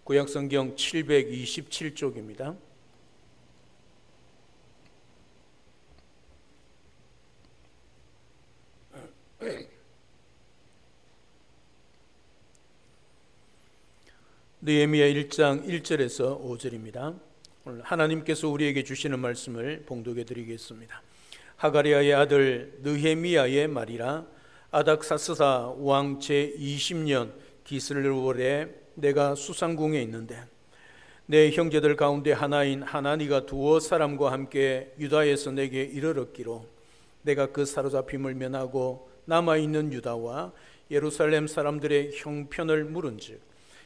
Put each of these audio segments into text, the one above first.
구약성경 727쪽입니다. 느헤미야 1장 1절에서 5절입니다. 오늘 하나님께서 우리에게 주시는 말씀을 봉독해 드리겠습니다. 하가리아의 아들 느헤미야의 말이라. 아닥사스다 왕 제20년 기슬월에 내가 수상궁에 있는데 내 형제들 가운데 하나인 하나니가 두어 사람과 함께 유다에서 내게 이르렀기로 내가 그 사로잡힘을 면하고 남아있는 유다와 예루살렘 사람들의 형편을 물은즉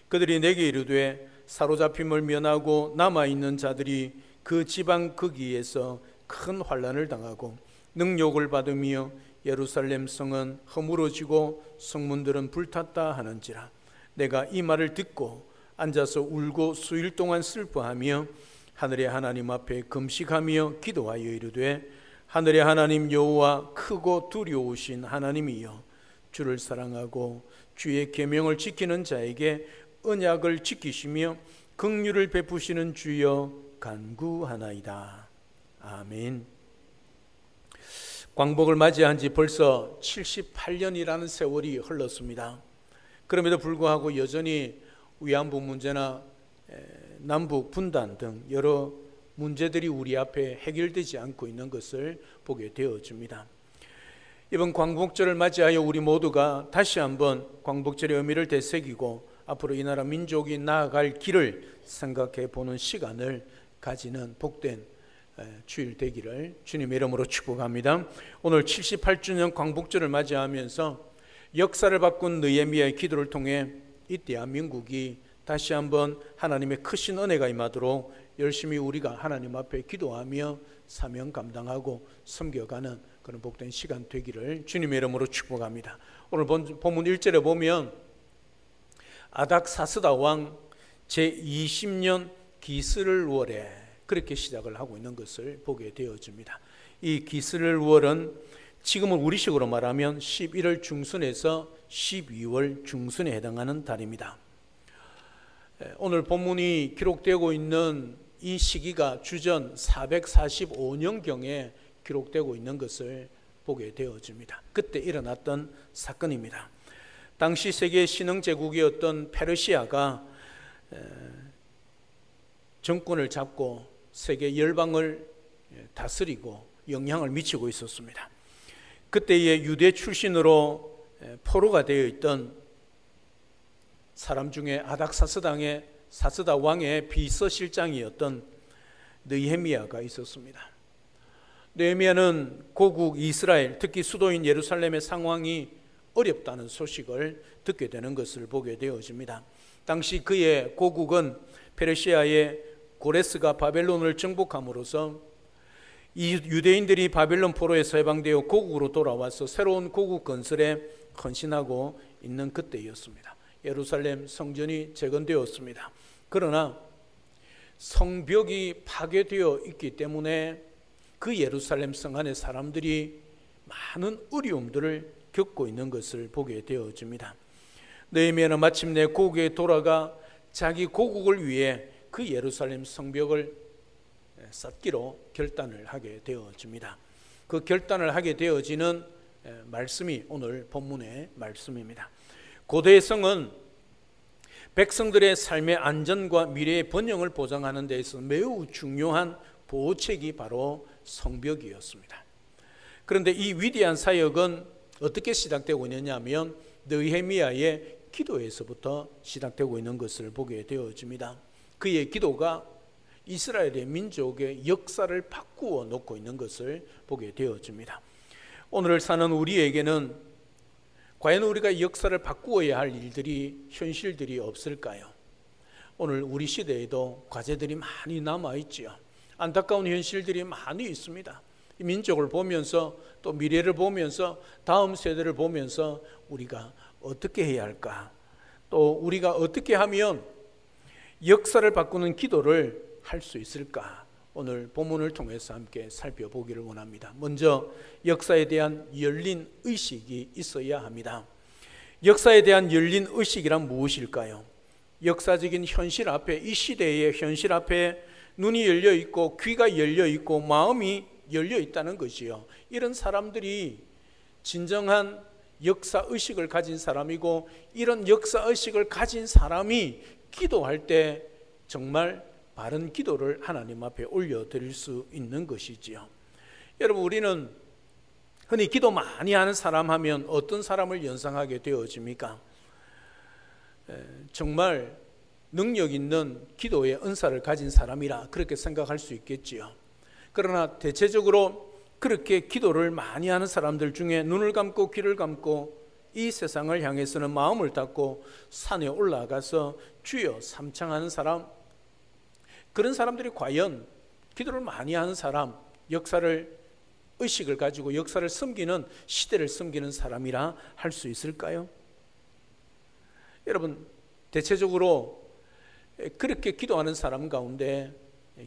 그들이 내게 이르되 사로잡힘을 면하고 남아있는 자들이 그 지방 거기에서 큰 환난을 당하고 능욕을 받으며 예루살렘 성은 허물어지고 성문들은 불탔다 하는지라. 내가 이 말을 듣고 앉아서 울고 수일 동안 슬퍼하며 하늘의 하나님 앞에 금식하며 기도하여 이르되 하늘의 하나님 여호와 크고 두려우신 하나님이여 주를 사랑하고 주의 계명을 지키는 자에게 언약을 지키시며 긍휼을 베푸시는 주여 간구하나이다. 아멘. 광복을 맞이한 지 벌써 78년이라는 세월이 흘렀습니다. 그럼에도 불구하고 여전히 위안부 문제나 남북 분단 등 여러 문제들이 우리 앞에 해결되지 않고 있는 것을 보게 되어집니다. 이번 광복절을 맞이하여 우리 모두가 다시 한번 광복절의 의미를 되새기고 앞으로 이 나라 민족이 나아갈 길을 생각해 보는 시간을 가지는 복된 주일 되기를 주님의 이름으로 축복합니다. 오늘 78주년 광복절을 맞이하면서 역사를 바꾼 느헤미야의 기도를 통해 이 대한민국이 다시 한번 하나님의 크신 은혜가 임하도록 열심히 우리가 하나님 앞에 기도하며 사명 감당하고 섬겨가는 그런 복된 시간 되기를 주님의 이름으로 축복합니다. 오늘 본문 1절에 보면 아닥사스다 왕 제20년 기슬월에 그렇게 시작을 하고 있는 것을 보게 되어집니다. 이 기슬월은 지금은 우리식으로 말하면 11월 중순에서 12월 중순에 해당하는 달입니다. 오늘 본문이 기록되고 있는 이 시기가 주전 445년경에 기록되고 있는 것을 보게 되어집니다. 그때 일어났던 사건입니다. 당시 세계 신흥 제국이었던 페르시아가 정권을 잡고 세계 열방을 다스리고 영향을 미치고 있었습니다. 그때의 유대 출신으로 포로가 되어 있던 사람 중에 아닥사스다 왕의 비서실장이었던 느헤미야가 있었습니다. 느헤미야는 고국 이스라엘, 특히 수도인 예루살렘의 상황이 어렵다는 소식을 듣게 되는 것을 보게 되어집니다. 당시 그의 고국은 페르시아의 고레스가 바벨론을 정복함으로써 이 유대인들이 바벨론 포로에서 해방되어 고국으로 돌아와서 새로운 고국 건설에 헌신하고 있는 그때였습니다. 예루살렘 성전이 재건되었습니다. 그러나 성벽이 파괴되어 있기 때문에 그 예루살렘 성 안의 사람들이 많은 어려움들을 겪고 있는 것을 보게 되어집니다. 느헤미야는 마침내 고국에 돌아가 자기 고국을 위해 그 예루살렘 성벽을 쌓기로 결단을 하게 되어집니다. 그 결단을 하게 되어지는 말씀이 오늘 본문의 말씀입니다. 고대의 성은 백성들의 삶의 안전과 미래의 번영을 보장하는 데 있어서 매우 중요한 보호책이 바로 성벽이었습니다. 그런데 이 위대한 사역은 어떻게 시작되고 있느냐 하면 느헤미야의 기도에서부터 시작되고 있는 것을 보게 되어집니다. 그의 기도가 이스라엘의 민족의 역사를 바꾸어 놓고 있는 것을 보게 되어집니다. 오늘을 사는 우리에게는 과연 우리가 역사를 바꾸어야 할 일들이, 현실들이 없을까요? 오늘 우리 시대에도 과제들이 많이 남아있지요. 안타까운 현실들이 많이 있습니다. 민족을 보면서 또 미래를 보면서 다음 세대를 보면서 우리가 어떻게 해야 할까? 또 우리가 어떻게 하면 역사를 바꾸는 기도를 할 수 있을까? 오늘 본문을 통해서 함께 살펴보기를 원합니다. 먼저 역사에 대한 열린 의식이 있어야 합니다. 역사에 대한 열린 의식이란 무엇일까요? 역사적인 현실 앞에, 이 시대의 현실 앞에 눈이 열려 있고 귀가 열려 있고 마음이 열려 있다는 것이요. 이런 사람들이 진정한 역사의식을 가진 사람이고, 이런 역사의식을 가진 사람이 기도할 때 정말 바른 기도를 하나님 앞에 올려드릴 수 있는 것이지요. 여러분, 우리는 흔히 기도 많이 하는 사람 하면 어떤 사람을 연상하게 되어집니까? 정말 능력 있는 기도의 은사를 가진 사람이라 그렇게 생각할 수 있겠지요. 그러나 대체적으로 그렇게 기도를 많이 하는 사람들 중에 눈을 감고 귀를 감고 이 세상을 향해서는 마음을 닫고 산에 올라가서 주여 삼창하는 사람, 그런 사람들이 과연 기도를 많이 하는 사람, 역사를 의식을 가지고 역사를 섬기는, 시대를 섬기는 사람이라 할 수 있을까요? 여러분, 대체적으로 그렇게 기도하는 사람 가운데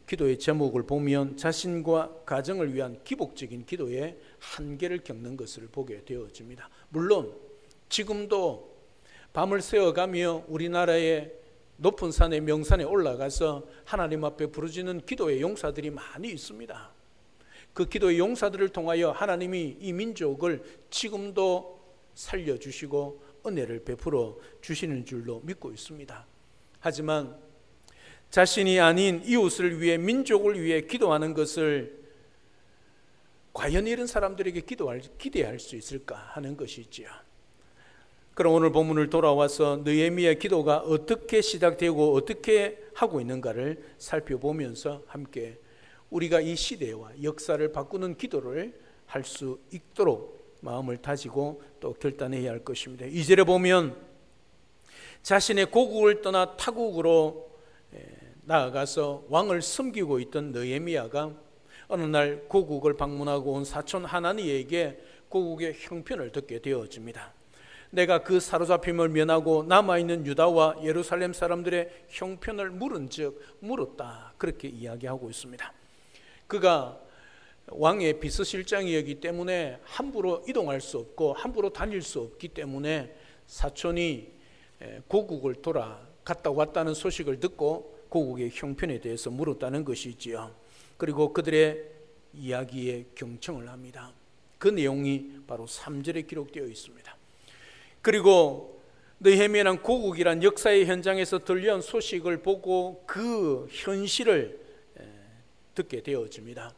기도의 제목을 보면 자신과 가정을 위한 기복적인 기도의 한계를 겪는 것을 보게 되어집니다. 물론 지금도 밤을 새워가며 우리나라의 높은 산의 명산에 올라가서 하나님 앞에 부르짖는 기도의 용사들이 많이 있습니다. 그 기도의 용사들을 통하여 하나님이 이 민족을 지금도 살려주시고 은혜를 베풀어 주시는 줄로 믿고 있습니다. 하지만 자신이 아닌 이웃을 위해, 민족을 위해 기도하는 것을 과연 이런 사람들에게 기대할 수 있을까 하는 것이지요. 그럼 오늘 본문을 돌아와서 느헤미야의 기도가 어떻게 시작되고 어떻게 하고 있는가를 살펴보면서 함께 우리가 이 시대와 역사를 바꾸는 기도를 할 수 있도록 마음을 다지고 또 결단해야 할 것입니다. 2절에 보면 자신의 고국을 떠나 타국으로 나아가서 왕을 섬기고 있던 느헤미야가 어느 날 고국을 방문하고 온 사촌 하나니에게 고국의 형편을 듣게 되어집니다. 내가 그 사로잡힘을 면하고 남아있는 유다와 예루살렘 사람들의 형편을 물었다, 그렇게 이야기하고 있습니다. 그가 왕의 비서실장이었기 때문에 함부로 이동할 수 없고 함부로 다닐 수 없기 때문에 사촌이 고국을 갔다 왔다는 소식을 듣고 고국의 형편에 대해서 물었다는 것이지요. 그리고 그들의 이야기에 경청을 합니다. 그 내용이 바로 3절에 기록되어 있습니다. 그리고 느헤미야는 고국이란 역사의 현장에서 들려온 소식을 보고 그 현실을 듣게 되어집니다.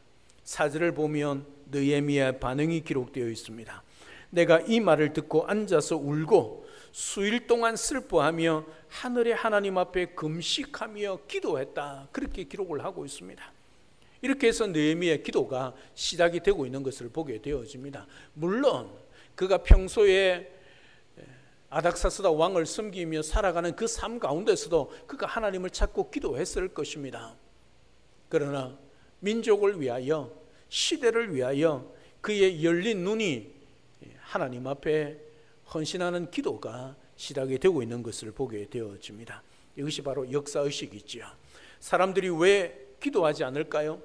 4절을 보면 느헤미야의 반응이 기록되어 있습니다. 내가 이 말을 듣고 앉아서 울고 수일 동안 슬퍼하며 하늘의 하나님 앞에 금식하며 기도했다, 그렇게 기록을 하고 있습니다. 이렇게 해서 느헤미야의 기도가 시작이 되고 있는 것을 보게 되어집니다. 물론 그가 평소에 아닥사스다 왕을 섬기며 살아가는 그 삶 가운데서도 그가 하나님을 찾고 기도했을 것입니다. 그러나 민족을 위하여, 시대를 위하여 그의 열린 눈이 하나님 앞에 헌신하는 기도가 시작이 되고 있는 것을 보게 되어집니다. 이것이 바로 역사의식이지요. 사람들이 왜 기도하지 않을까요?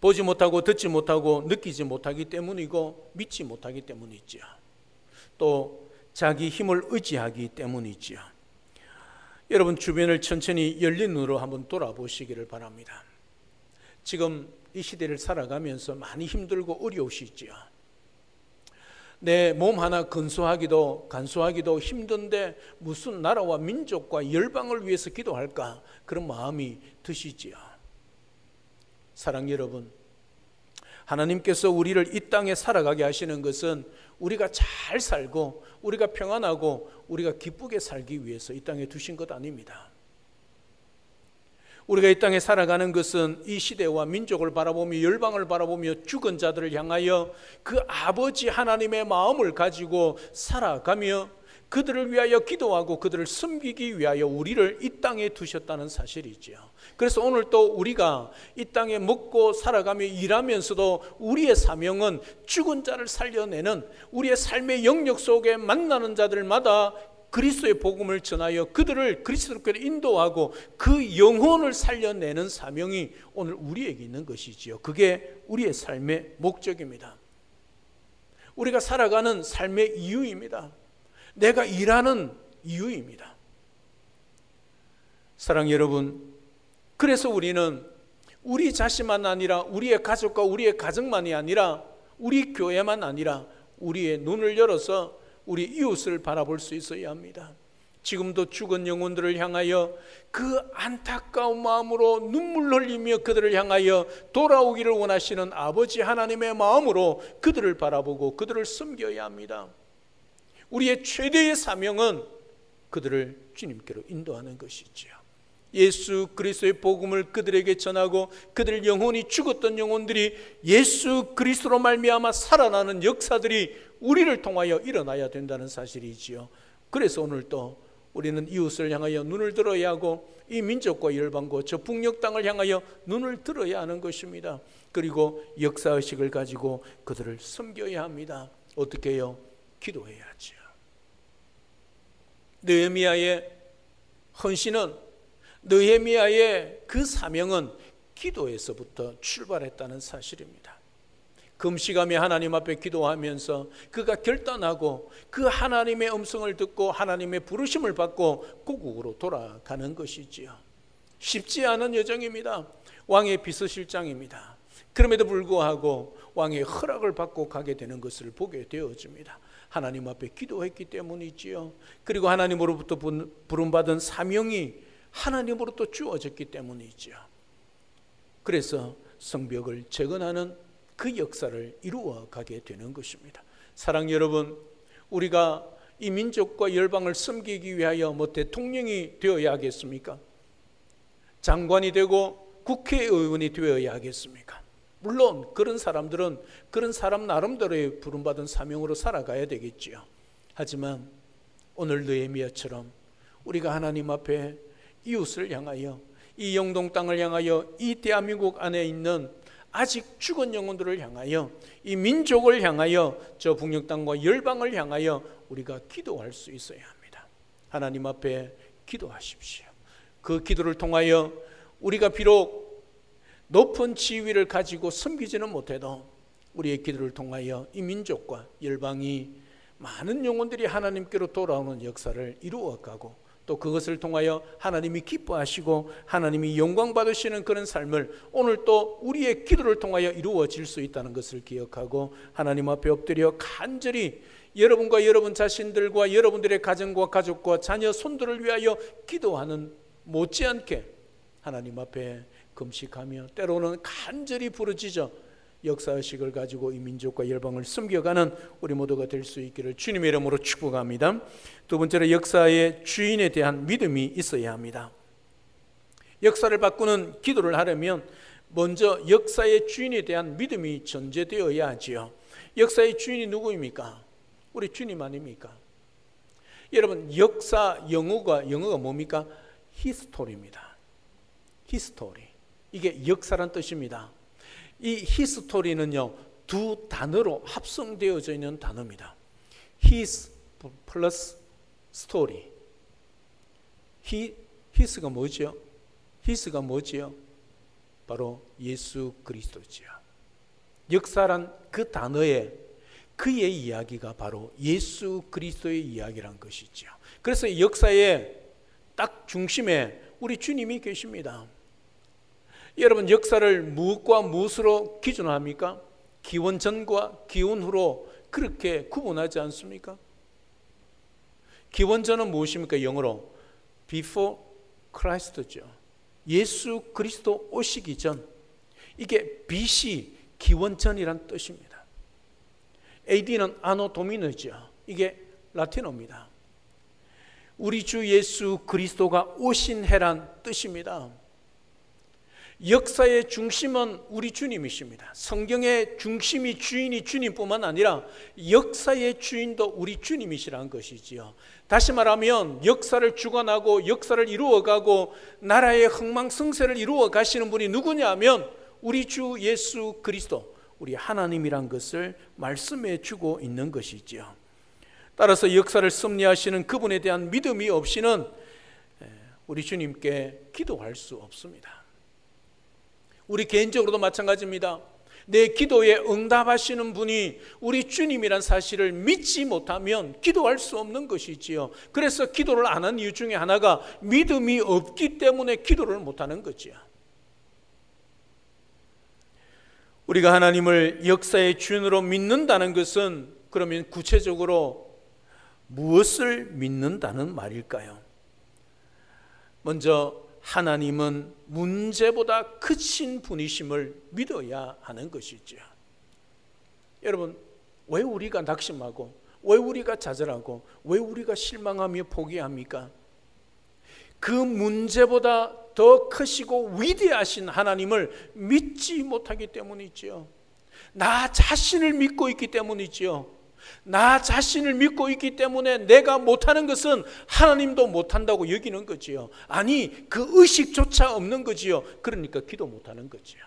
보지 못하고 듣지 못하고 느끼지 못하기 때문이고 믿지 못하기 때문이지요. 또 자기 힘을 의지하기 때문이지요. 여러분, 주변을 천천히 열린 눈으로 한번 돌아보시기를 바랍니다. 지금 이 시대를 살아가면서 많이 힘들고 어려우시지요. 내 몸 하나 간수하기도 힘든데 무슨 나라와 민족과 열방을 위해서 기도할까, 그런 마음이 드시지요. 사랑 여러분, 하나님께서 우리를 이 땅에 살아가게 하시는 것은 우리가 잘 살고 우리가 평안하고 우리가 기쁘게 살기 위해서 이 땅에 두신 것 아닙니다. 우리가 이 땅에 살아가는 것은 이 시대와 민족을 바라보며 열방을 바라보며 죽은 자들을 향하여 그 아버지 하나님의 마음을 가지고 살아가며 그들을 위하여 기도하고 그들을 섬기기 위하여 우리를 이 땅에 두셨다는 사실이지요. 그래서 오늘 또 우리가 이 땅에 먹고 살아가며 일하면서도 우리의 사명은 죽은 자를 살려내는, 우리의 삶의 영역 속에 만나는 자들마다 그리스도의 복음을 전하여 그들을 그리스도께로 인도하고 그 영혼을 살려내는 사명이 오늘 우리에게 있는 것이지요. 그게 우리의 삶의 목적입니다. 우리가 살아가는 삶의 이유입니다. 내가 일하는 이유입니다. 사랑하는 여러분, 그래서 우리는 우리 자신만 아니라 우리의 가족과 우리의 가정만이 아니라 우리 교회만 아니라 우리의 눈을 열어서 우리 이웃을 바라볼 수 있어야 합니다. 지금도 죽은 영혼들을 향하여 그 안타까운 마음으로 눈물 흘리며 그들을 향하여 돌아오기를 원하시는 아버지 하나님의 마음으로 그들을 바라보고 그들을 섬겨야 합니다. 우리의 최대의 사명은 그들을 주님께로 인도하는 것이지요. 예수 그리스도의 복음을 그들에게 전하고 그들 영혼이 죽었던 영혼들이 예수 그리스도로 말미암아 살아나는 역사들이 우리를 통하여 일어나야 된다는 사실이지요. 그래서 오늘 또 우리는 이웃을 향하여 눈을 들어야 하고 이 민족과 열방과 저 북녘 땅을 향하여 눈을 들어야 하는 것입니다. 그리고 역사의식을 가지고 그들을 섬겨야 합니다. 어떻게 해요? 기도해야죠. 느헤미야의 헌신은, 느헤미야의 그 사명은 기도에서부터 출발했다는 사실입니다. 금식하며 하나님 앞에 기도하면서 그가 결단하고 그 하나님의 음성을 듣고 하나님의 부르심을 받고 고국으로 돌아가는 것이지요. 쉽지 않은 여정입니다. 왕의 비서실장입니다. 그럼에도 불구하고 왕의 허락을 받고 가게 되는 것을 보게 되어집니다. 하나님 앞에 기도했기 때문이지요. 그리고 하나님으로부터 부름받은 사명이 하나님으로부터 주어졌기 때문이지요. 그래서 성벽을 재건하는 그 역사를 이루어 가게 되는 것입니다. 사랑 여러분, 우리가 이 민족과 열방을 섬기기 위하여 뭐 대통령이 되어야 하겠습니까? 장관이 되고 국회의원이 되어야 하겠습니까? 물론 그런 사람들은 그런 사람 나름대로의 부름받은 사명으로 살아가야 되겠지요. 하지만 오늘 느헤미야처럼 우리가 하나님 앞에 이웃을 향하여, 이 영동 땅을 향하여, 이 대한민국 안에 있는 아직 죽은 영혼들을 향하여, 이 민족을 향하여, 저 북녘 땅과 열방을 향하여 우리가 기도할 수 있어야 합니다. 하나님 앞에 기도하십시오. 그 기도를 통하여 우리가 비록 높은 지위를 가지고 섬기지는 못해도 우리의 기도를 통하여 이 민족과 열방이 많은 영혼들이 하나님께로 돌아오는 역사를 이루어가고, 또 그것을 통하여 하나님이 기뻐하시고 하나님이 영광 받으시는 그런 삶을 오늘 또 우리의 기도를 통하여 이루어질 수 있다는 것을 기억하고 하나님 앞에 엎드려 간절히 여러분과 여러분 자신들과 여러분들의 가정과 가족과 자녀 손들을 위하여 기도하는 못지않게 하나님 앞에 금식하며 때로는 간절히 부르짖어 역사의식을 가지고 이 민족과 열방을 섬겨가는 우리 모두가 될 수 있기를 주님의 이름으로 축복합니다. 두 번째로, 역사의 주인에 대한 믿음이 있어야 합니다. 역사를 바꾸는 기도를 하려면 먼저 역사의 주인에 대한 믿음이 전제되어야 하지요. 역사의 주인이 누구입니까? 우리 주님 아닙니까? 여러분, 역사 영어가 뭡니까? 히스토리입니다. 히스토리, 이게 역사란 뜻입니다. 이 히스토리는요, 두 단어로 합성되어져 있는 단어입니다. 히스 플러스 스토리. 히스가 뭐죠? 히스가 뭐지요? 바로 예수 그리스도지요. 역사란 그 단어에 그의 이야기가 바로 예수 그리스도의 이야기란 것이죠. 그래서 역사의 딱 중심에 우리 주님이 계십니다. 여러분, 역사를 무엇과 무엇으로 기준합니까? 기원 전과 기원 후로 그렇게 구분하지 않습니까? 기원 전은 무엇입니까? 영어로 before Christ죠. 예수 그리스도 오시기 전. 이게 BC, 기원 전이란 뜻입니다. AD는 아노 도미노죠. 이게 라틴어입니다. 우리 주 예수 그리스도가 오신 해란 뜻입니다. 역사의 중심은 우리 주님이십니다. 성경의 중심이, 주인이 주님뿐만 아니라 역사의 주인도 우리 주님이시라는 것이지요. 다시 말하면 역사를 주관하고 역사를 이루어가고 나라의 흥망성쇠를 이루어 가시는 분이 누구냐 하면 우리 주 예수 그리스도, 우리 하나님이란 것을 말씀해 주고 있는 것이지요. 따라서 역사를 섭리하시는 그분에 대한 믿음이 없이는 우리 주님께 기도할 수 없습니다. 우리 개인적으로도 마찬가지입니다. 내 기도에 응답하시는 분이 우리 주님이란 사실을 믿지 못하면 기도할 수 없는 것이지요. 그래서 기도를 안 하는 이유 중에 하나가 믿음이 없기 때문에 기도를 못하는 거지요. 우리가 하나님을 역사의 주인으로 믿는다는 것은 그러면 구체적으로 무엇을 믿는다는 말일까요? 먼저 하나님은 문제보다 크신 분이심을 믿어야 하는 것이죠. 여러분, 왜 우리가 낙심하고 왜 우리가 좌절하고 왜 우리가 실망하며 포기합니까? 그 문제보다 더 크시고 위대하신 하나님을 믿지 못하기 때문이지요. 나 자신을 믿고 있기 때문이지요. 나 자신을 믿고 있기 때문에 내가 못하는 것은 하나님도 못한다고 여기는 거지요. 아니, 그 의식조차 없는 거지요. 그러니까 기도 못하는 거지요.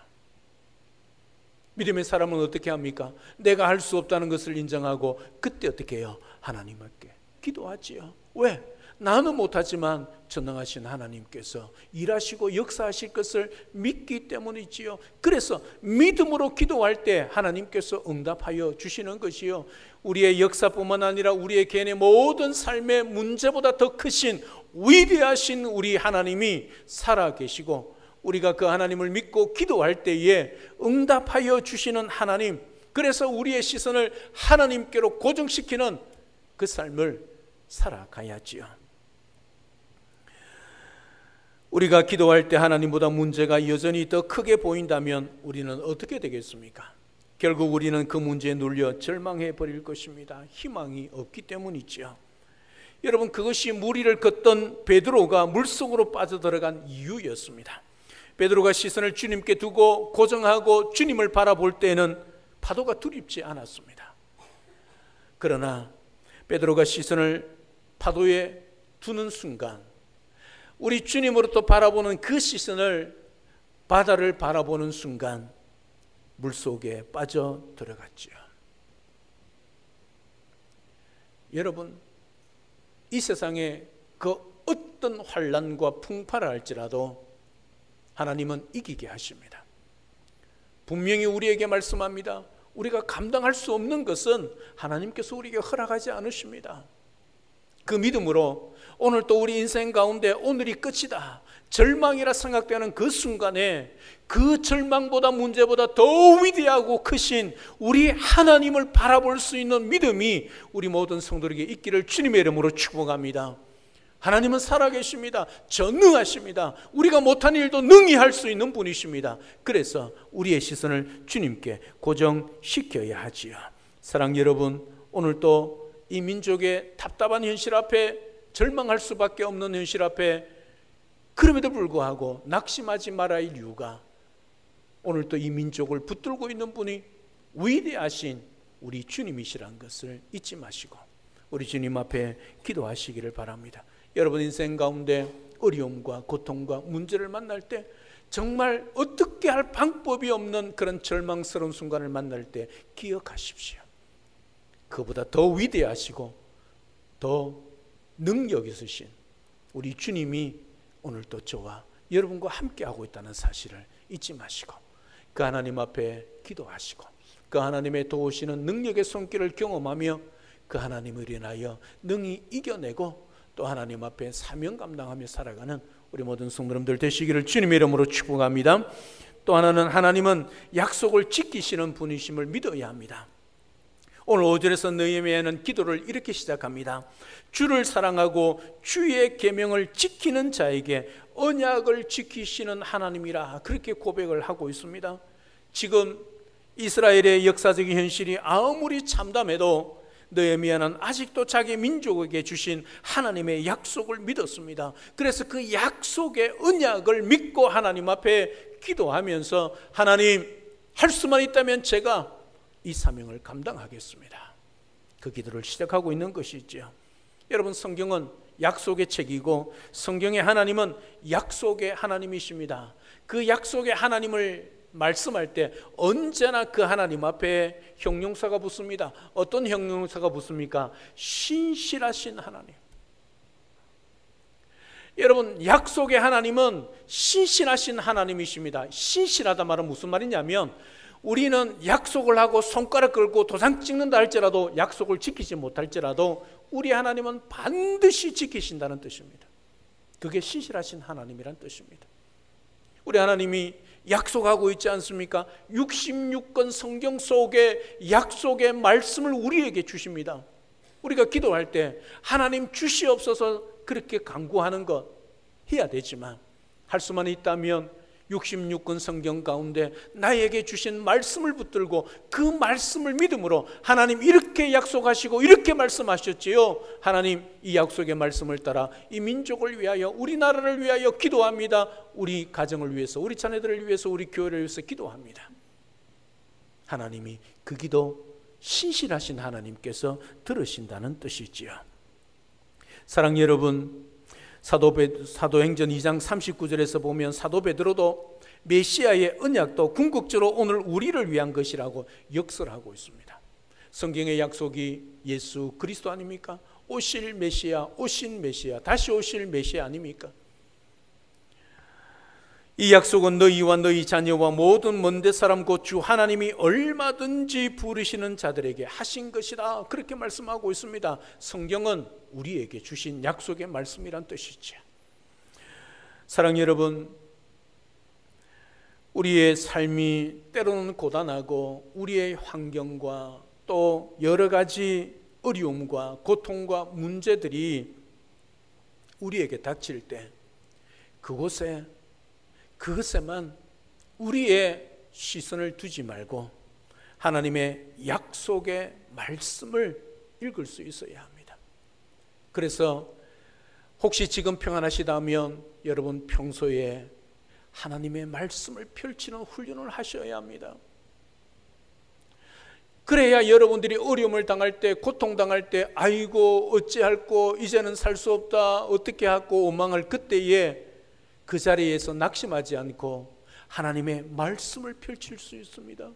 믿음의 사람은 어떻게 합니까? 내가 할 수 없다는 것을 인정하고 그때 어떻게 해요? 하나님께 기도하지요. 왜? 나는 못하지만 전능하신 하나님께서 일하시고 역사하실 것을 믿기 때문이지요. 그래서 믿음으로 기도할 때 하나님께서 응답하여 주시는 것이요, 우리의 역사뿐만 아니라 우리의 개인의 모든 삶의 문제보다 더 크신 위대하신 우리 하나님이 살아계시고 우리가 그 하나님을 믿고 기도할 때에 응답하여 주시는 하나님, 그래서 우리의 시선을 하나님께로 고정시키는 그 삶을 살아가야지요. 우리가 기도할 때 하나님보다 문제가 여전히 더 크게 보인다면 우리는 어떻게 되겠습니까? 결국 우리는 그 문제에 눌려 절망해 버릴 것입니다. 희망이 없기 때문이죠. 여러분, 그것이 무리를 걷던 베드로가 물속으로 빠져들어간 이유였습니다. 베드로가 시선을 주님께 두고 고정하고 주님을 바라볼 때는 파도가 두렵지 않았습니다. 그러나 베드로가 시선을 파도에 두는 순간, 우리 주님으로부터 바라보는 그 시선을 바다를 바라보는 순간 물속에 빠져 들어갔죠. 여러분, 이 세상에 그 어떤 환난과 풍파를 할지라도 하나님은 이기게 하십니다. 분명히 우리에게 말씀합니다. 우리가 감당할 수 없는 것은 하나님께서 우리에게 허락하지 않으십니다. 그 믿음으로 오늘 또 우리 인생 가운데 오늘이 끝이다, 절망이라 생각되는 그 순간에 그 절망보다 문제보다 더 위대하고 크신 우리 하나님을 바라볼 수 있는 믿음이 우리 모든 성도에게 있기를 주님의 이름으로 축복합니다. 하나님은 살아계십니다. 전능하십니다. 우리가 못한 일도 능히 할 수 있는 분이십니다. 그래서 우리의 시선을 주님께 고정시켜야 하지요. 사랑 여러분, 오늘 또 이 민족의 답답한 현실 앞에, 절망할 수밖에 없는 현실 앞에 그럼에도 불구하고 낙심하지 말아야 할 이유가, 오늘 또 이 민족을 붙들고 있는 분이 위대하신 우리 주님이시라는 것을 잊지 마시고 우리 주님 앞에 기도하시기를 바랍니다. 여러분 인생 가운데 어려움과 고통과 문제를 만날 때, 정말 어떻게 할 방법이 없는 그런 절망스러운 순간을 만날 때 기억하십시오. 그보다 더 위대하시고 더 능력 있으신 우리 주님이 오늘 또 저와 여러분과 함께하고 있다는 사실을 잊지 마시고 그 하나님 앞에 기도하시고 그 하나님의 도우시는 능력의 손길을 경험하며 그 하나님을 인하여 능히 이겨내고 또 하나님 앞에 사명 감당하며 살아가는 우리 모든 성도님들 되시기를 주님의 이름으로 축복합니다. 또 하나는 하나님은 약속을 지키시는 분이심을 믿어야 합니다. 오늘 5절에서 느헤미야는 기도를 이렇게 시작합니다. 주를 사랑하고 주의 계명을 지키는 자에게 언약을 지키시는 하나님이라, 그렇게 고백을 하고 있습니다. 지금 이스라엘의 역사적인 현실이 아무리 참담해도 느헤미야는 아직도 자기 민족에게 주신 하나님의 약속을 믿었습니다. 그래서 그 약속의 언약을 믿고 하나님 앞에 기도하면서, 하나님, 할 수만 있다면 제가 이 사명을 감당하겠습니다. 그 기도를 시작하고 있는 것이죠. 여러분, 성경은 약속의 책이고 성경의 하나님은 약속의 하나님이십니다. 그 약속의 하나님을 말씀할 때 언제나 그 하나님 앞에 형용사가 붙습니다. 어떤 형용사가 붙습니까? 신실하신 하나님. 여러분, 약속의 하나님은 신실하신 하나님이십니다. 신실하다 말은 무슨 말이냐면 우리는 약속을 하고 손가락 걸고 도장 찍는다 할지라도 약속을 지키지 못할지라도 우리 하나님은 반드시 지키신다는 뜻입니다. 그게 신실하신 하나님이란 뜻입니다. 우리 하나님이 약속하고 있지 않습니까? 66권 성경 속에 약속의 말씀을 우리에게 주십니다. 우리가 기도할 때 하나님 주시옵소서 그렇게 간구하는 것 해야 되지만, 할 수만 있다면 66권 성경 가운데 나에게 주신 말씀을 붙들고 그 말씀을 믿음으로 하나님 이렇게 약속하시고 이렇게 말씀하셨지요, 하나님 이 약속의 말씀을 따라 이 민족을 위하여 우리나라를 위하여 기도합니다. 우리 가정을 위해서, 우리 자녀들을 위해서, 우리 교회를 위해서 기도합니다. 하나님이 그 기도 신실하신 하나님께서 들으신다는 뜻이지요. 사랑하는 여러분, 사도행전 2장 39절에서 보면 사도 베드로도 메시아의 언약도 궁극적으로 오늘 우리를 위한 것이라고 역설하고 있습니다. 성경의 약속이 예수 그리스도 아닙니까? 오실 메시아, 오신 메시아, 다시 오실 메시아 아닙니까? 이 약속은 너희와 너희 자녀와 모든 먼데 사람 곧 주 하나님이 얼마든지 부르시는 자들에게 하신 것이다, 그렇게 말씀하고 있습니다. 성경은 우리에게 주신 약속의 말씀이란 뜻이죠. 사랑하는 여러분, 우리의 삶이 때로는 고단하고 우리의 환경과 또 여러 가지 어려움과 고통과 문제들이 우리에게 닥칠 때 그것에만 우리의 시선을 두지 말고 하나님의 약속의 말씀을 읽을 수 있어야 합니다. 그래서 혹시 지금 평안하시다면 여러분 평소에 하나님의 말씀을 펼치는 훈련을 하셔야 합니다. 그래야 여러분들이 어려움을 당할 때, 고통당할 때, 아이고 어찌할꼬 이제는 살 수 없다, 어떻게 하고 원망할 그때에 그 자리에서 낙심하지 않고 하나님의 말씀을 펼칠 수 있습니다.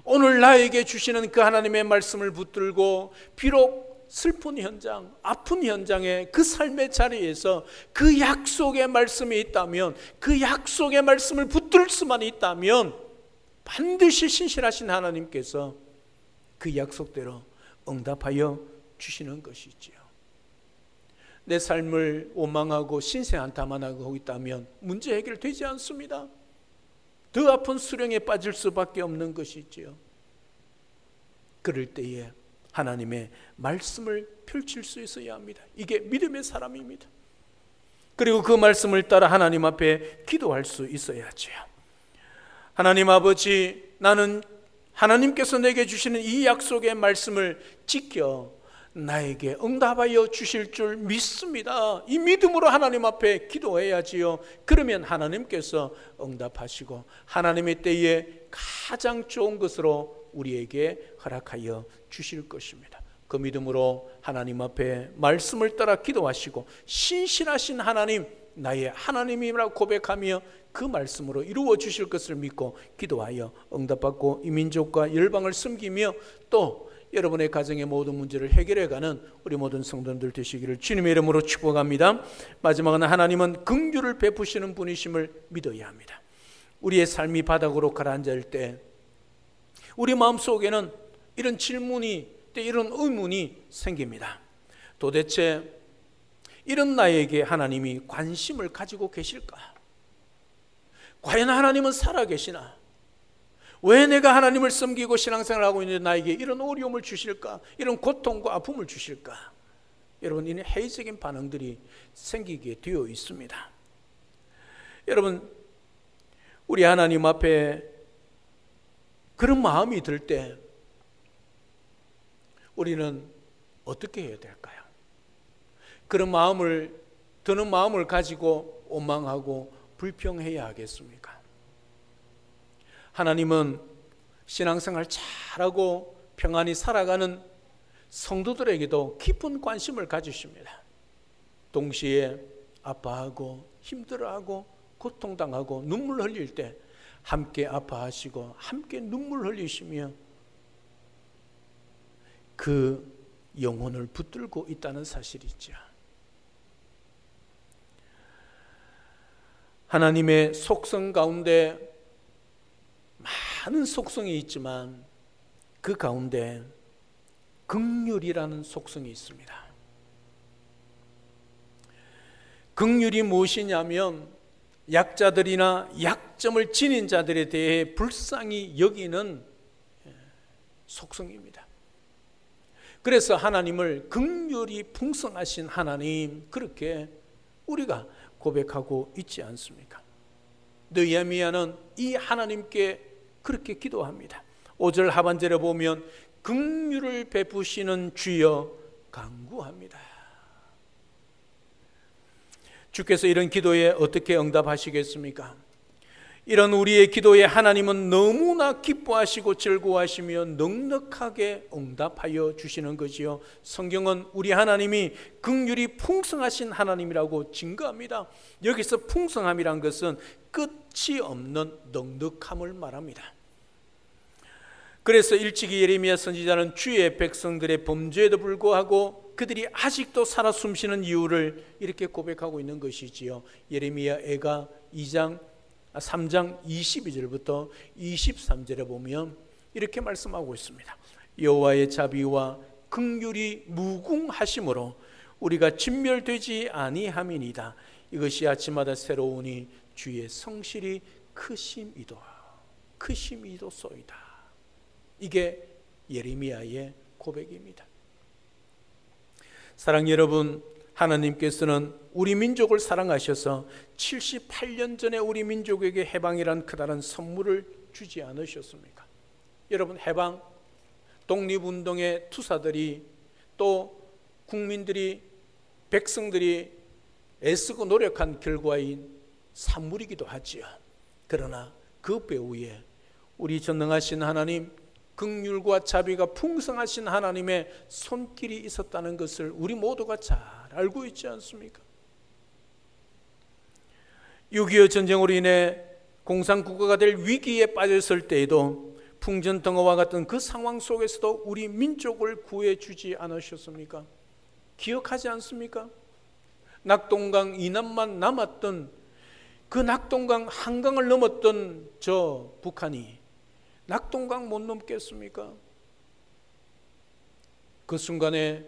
오늘 나에게 주시는 그 하나님의 말씀을 붙들고 비록 슬픈 현장, 아픈 현장에 그 삶의 자리에서 그 약속의 말씀이 있다면, 그 약속의 말씀을 붙들 수만 있다면 반드시 신실하신 하나님께서 그 약속대로 응답하여 주시는 것이지요. 내 삶을 원망하고 신세한탄하고 있다면 문제 해결되지 않습니다. 더 아픈 수렁에 빠질 수밖에 없는 것이지요. 그럴 때에 하나님의 말씀을 펼칠 수 있어야 합니다. 이게 믿음의 사람입니다. 그리고 그 말씀을 따라 하나님 앞에 기도할 수 있어야죠. 하나님 아버지, 나는 하나님께서 내게 주시는 이 약속의 말씀을 지켜 나에게 응답하여 주실 줄 믿습니다. 이 믿음으로 하나님 앞에 기도해야지요. 그러면 하나님께서 응답하시고 하나님의 때에 가장 좋은 것으로 우리에게 허락하여 주실 것입니다. 그 믿음으로 하나님 앞에 말씀을 따라 기도하시고 신실하신 하나님, 나의 하나님이라고 고백하며 그 말씀으로 이루어 주실 것을 믿고 기도하여 응답받고 이 민족과 열방을 섬기며 또 여러분의 가정의 모든 문제를 해결해가는 우리 모든 성도들 되시기를 주님의 이름으로 축복합니다. 마지막은 하나님은 긍휼을 베푸시는 분이심을 믿어야 합니다. 우리의 삶이 바닥으로 가라앉을 때 우리 마음속에는 이런 질문이, 이런 의문이 생깁니다. 도대체 이런 나에게 하나님이 관심을 가지고 계실까? 과연 하나님은 살아계시나? 왜 내가 하나님을 섬기고 신앙생활을 하고 있는데 나에게 이런 어려움을 주실까? 이런 고통과 아픔을 주실까? 여러분, 이는 회의적인 반응들이 생기게 되어 있습니다. 여러분, 우리 하나님 앞에 그런 마음이 들 때 우리는 어떻게 해야 될까요? 그런 마음을, 드는 마음을 가지고 원망하고 불평해야 하겠습니까? 하나님은 신앙생활 잘하고 평안히 살아가는 성도들에게도 깊은 관심을 가지십니다. 동시에 아파하고 힘들어하고 고통당하고 눈물 흘릴 때 함께 아파하시고 함께 눈물 흘리시며 그 영혼을 붙들고 있다는 사실이죠. 하나님의 속성 가운데 많은 속성이 있지만 그 가운데 긍휼이라는 속성이 있습니다. 긍휼이 무엇이냐면 약자들이나 약점을 지닌 자들에 대해 불쌍히 여기는 속성입니다. 그래서 하나님을 긍휼이 풍성하신 하나님, 그렇게 우리가 고백하고 있지 않습니까? 느헤미야는 이 하나님께 그렇게 기도합니다. 5절 하반절에 보면 긍휼을 베푸시는 주여 간구합니다. 주께서 이런 기도에 어떻게 응답하시겠습니까? 이런 우리의 기도에 하나님은 너무나 기뻐하시고 즐거워하시며 넉넉하게 응답하여 주시는 거지요. 성경은 우리 하나님이 긍휼이 풍성하신 하나님이라고 증거합니다. 여기서 풍성함이란 것은 끝이 없는 넉넉함을 말합니다. 그래서 일찍이 예레미야 선지자는 주의 백성들의 범죄에도 불구하고 그들이 아직도 살아 숨쉬는 이유를 이렇게 고백하고 있는 것이지요. 예레미야 애가 3장 22절부터 23절에 보면 이렇게 말씀하고 있습니다. 여호와의 자비와 긍휼이 무궁하심으로 우리가 진멸되지 아니함이니이다. 이것이 아침마다 새로우니 주의 성실이 크심이도소이다. 이게 예레미야의 고백입니다. 사랑하는 여러분, 하나님께서는 우리 민족을 사랑하셔서 78년 전에 우리 민족에게 해방이란 크다란 선물을 주지 않으셨습니까? 여러분, 해방, 독립운동의 투사들이 또 국민들이, 백성들이 애쓰고 노력한 결과인 산물이기도 하지요. 그러나 그 배후에 우리 전능하신 하나님, 긍휼과 자비가 풍성하신 하나님의 손길이 있었다는 것을 우리 모두가 잘 알고 있지 않습니까? 6.25 전쟁으로 인해 공산국가가 될 위기에 빠졌을 때에도 풍전등화와 같은 그 상황 속에서도 우리 민족을 구해주지 않으셨습니까? 기억하지 않습니까? 낙동강 이남만 남았던 그 낙동강 한강을 넘었던 저 북한이 낙동강 못 넘겠습니까? 그 순간에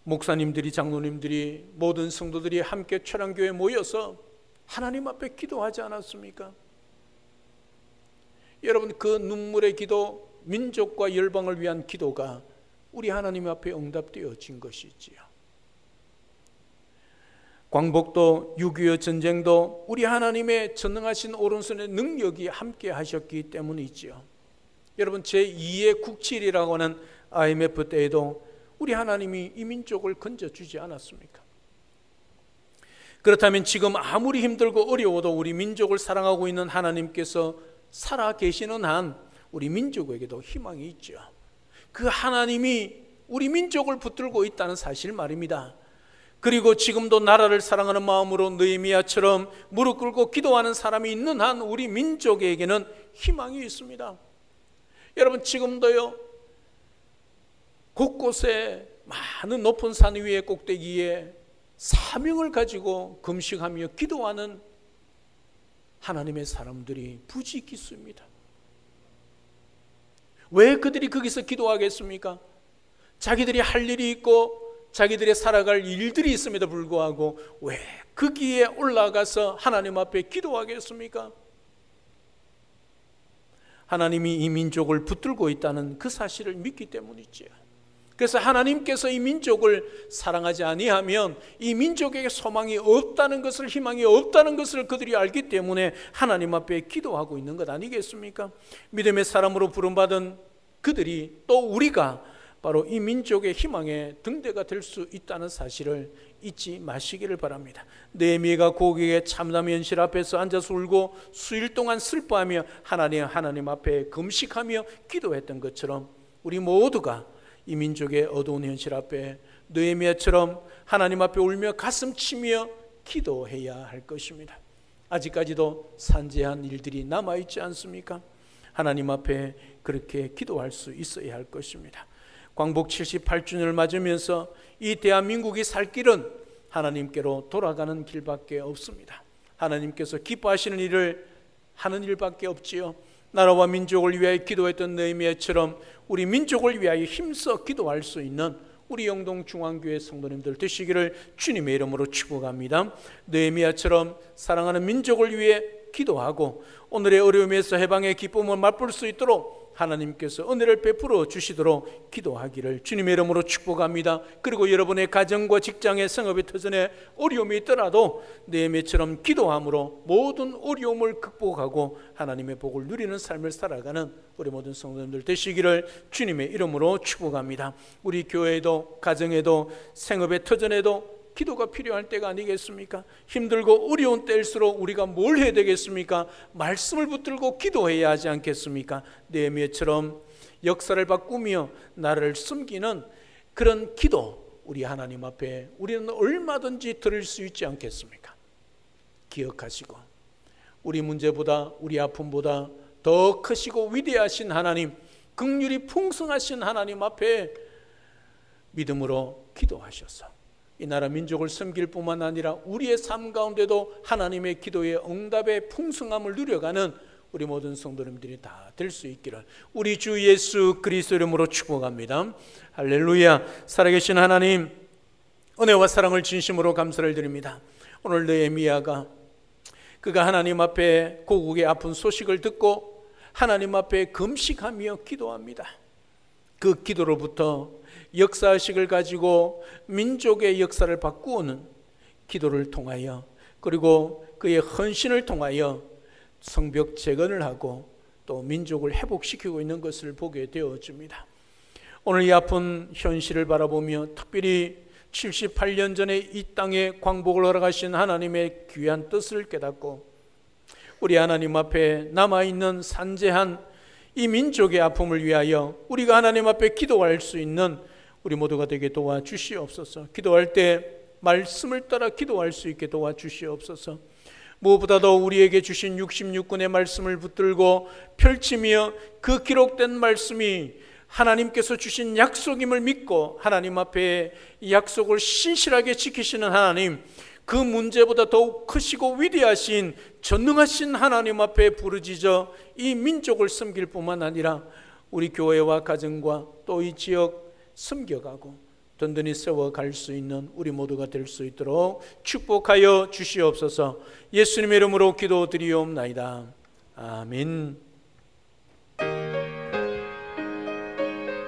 목사님들이, 장로님들이, 모든 성도들이 함께 초량교회에 모여서 하나님 앞에 기도하지 않았습니까? 여러분, 그 눈물의 기도, 민족과 열방을 위한 기도가 우리 하나님 앞에 응답되어진 것이지요. 광복도 6.25 전쟁도 우리 하나님의 전능하신 오른손의 능력이 함께 하셨기 때문이지요. 여러분, 제2의 국칠이라고 하는 IMF 때에도 우리 하나님이 이 민족을 건져주지 않았습니까? 그렇다면 지금 아무리 힘들고 어려워도 우리 민족을 사랑하고 있는 하나님께서 살아계시는 한 우리 민족에게도 희망이 있죠. 그 하나님이 우리 민족을 붙들고 있다는 사실 말입니다. 그리고 지금도 나라를 사랑하는 마음으로 느헤미야처럼 무릎 꿇고 기도하는 사람이 있는 한 우리 민족에게는 희망이 있습니다. 여러분, 지금도요, 곳곳에 많은 높은 산 위의 꼭대기에 사명을 가지고 금식하며 기도하는 하나님의 사람들이 부지기수입니다. 왜 그들이 거기서 기도하겠습니까? 자기들이 할 일이 있고 자기들의 살아갈 일들이 있음에도 불구하고 왜 거기에 올라가서 하나님 앞에 기도하겠습니까? 하나님이 이 민족을 붙들고 있다는 그 사실을 믿기 때문이지요. 그래서 하나님께서 이 민족을 사랑하지 아니하면 이 민족에게 소망이 없다는 것을, 희망이 없다는 것을 그들이 알기 때문에 하나님 앞에 기도하고 있는 것 아니겠습니까? 믿음의 사람으로 부름받은 그들이, 또 우리가 바로 이 민족의 희망의 등대가 될 수 있다는 사실을 잊지 마시기를 바랍니다. 느헤미야가 고국의 참담 현실 앞에서 앉아서 울고 수일 동안 슬퍼하며 하나님 앞에 금식하며 기도했던 것처럼 우리 모두가 이 민족의 어두운 현실 앞에 느헤미야처럼 하나님 앞에 울며 가슴 치며 기도해야 할 것입니다. 아직까지도 산재한 일들이 남아있지 않습니까? 하나님 앞에 그렇게 기도할 수 있어야 할 것입니다. 광복 78주년을 맞으면서 이 대한민국이 살 길은 하나님께로 돌아가는 길밖에 없습니다. 하나님께서 기뻐하시는 일을 하는 일밖에 없지요. 나라와 민족을 위하여 기도했던 느헤미야처럼 우리 민족을 위하여 힘써 기도할 수 있는 우리 영동 중앙교회 성도님들 되시기를 주님의 이름으로 축복합니다. 느헤미야처럼 사랑하는 민족을 위해 기도하고 오늘의 어려움에서 해방의 기쁨을 맛볼 수 있도록 하나님께서 은혜를 베풀어 주시도록 기도하기를 주님의 이름으로 축복합니다. 그리고 여러분의 가정과 직장의 생업의 터전에 어려움이 있더라도 느헤미야처럼 기도함으로 모든 어려움을 극복하고 하나님의 복을 누리는 삶을 살아가는 우리 모든 성도님들 되시기를 주님의 이름으로 축복합니다. 우리 교회에도 가정에도 생업의 터전에도 기도가 필요할 때가 아니겠습니까? 힘들고 어려운 때일수록 우리가 뭘 해야 되겠습니까? 말씀을 붙들고 기도해야 하지 않겠습니까? 느헤미야처럼 역사를 바꾸며 나라를 숨기는 그런 기도, 우리 하나님 앞에 우리는 얼마든지 드릴 수 있지 않겠습니까? 기억하시고 우리 문제보다 우리 아픔보다 더 크시고 위대하신 하나님, 긍휼이 풍성하신 하나님 앞에 믿음으로 기도하셔서 이 나라 민족을 섬길 뿐만 아니라 우리의 삶 가운데도 하나님의 기도의 응답의 풍성함을 누려가는 우리 모든 성도님들이 다 될 수 있기를 우리 주 예수 그리스도 이름으로 축복합니다. 할렐루야. 살아계신 하나님, 은혜와 사랑을 진심으로 감사를 드립니다. 오늘 느헤미야가 그가 하나님 앞에 고국의 아픈 소식을 듣고 하나님 앞에 금식하며 기도합니다. 그 기도로부터 역사의식을 가지고 민족의 역사를 바꾸는 기도를 통하여 그리고 그의 헌신을 통하여 성벽 재건을 하고 또 민족을 회복시키고 있는 것을 보게 되어집니다. 오늘 이 아픈 현실을 바라보며 특별히 78년 전에 이 땅에 광복을 허락하신 하나님의 귀한 뜻을 깨닫고 우리 하나님 앞에 남아있는 산재한 이 민족의 아픔을 위하여 우리가 하나님 앞에 기도할 수 있는 우리 모두가 되게 도와주시옵소서. 기도할 때 말씀을 따라 기도할 수 있게 도와주시옵소서. 무엇보다도 우리에게 주신 66권의 말씀을 붙들고 펼치며 그 기록된 말씀이 하나님께서 주신 약속임을 믿고 하나님 앞에 약속을 신실하게 지키시는 하나님, 그 문제보다 더욱 크시고 위대하신 전능하신 하나님 앞에 부르짖어 이 민족을 섬길 뿐만 아니라 우리 교회와 가정과 또 이 지역 섬겨가고 든든히 세워갈 수 있는 우리 모두가 될 수 있도록 축복하여 주시옵소서. 예수님의 이름으로 기도드리옵나이다. 아멘.